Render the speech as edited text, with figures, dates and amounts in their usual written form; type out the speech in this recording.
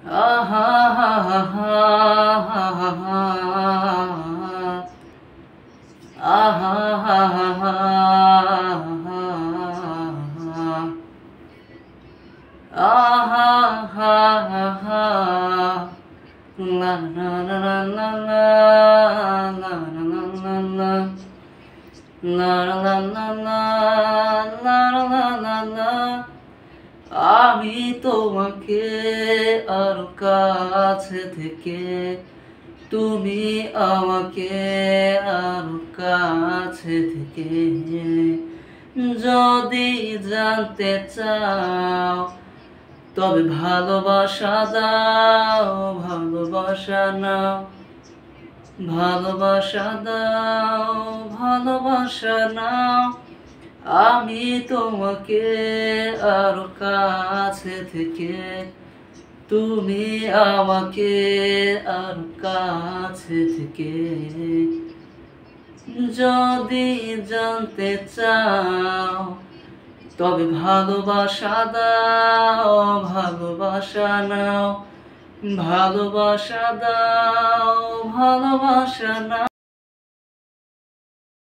আহা হা হা হা হা হা আহা হা হা হা আহা হা হা হা লা লা লা লা লা লা লা লা লা লা লা লা লা লা লা লা আমি তোমাকে আরো কাছে থেকে তুমি আমাকে আরো কাছে থেকে যদি জানতে চাও তবে ভালোবাসা দাও ভালোবাসা নাও ভালোবাসা দাও ভালোবাসা নাও আমি তোমাকে আরো কাছে থেকে তুমি আমাকে আরো কাছে থেকে যদি জানতে চাও তবে ভালোবাসা দাও ভালোবাসা নাও ভালোবাসা দাও ভালোবাসা নাও।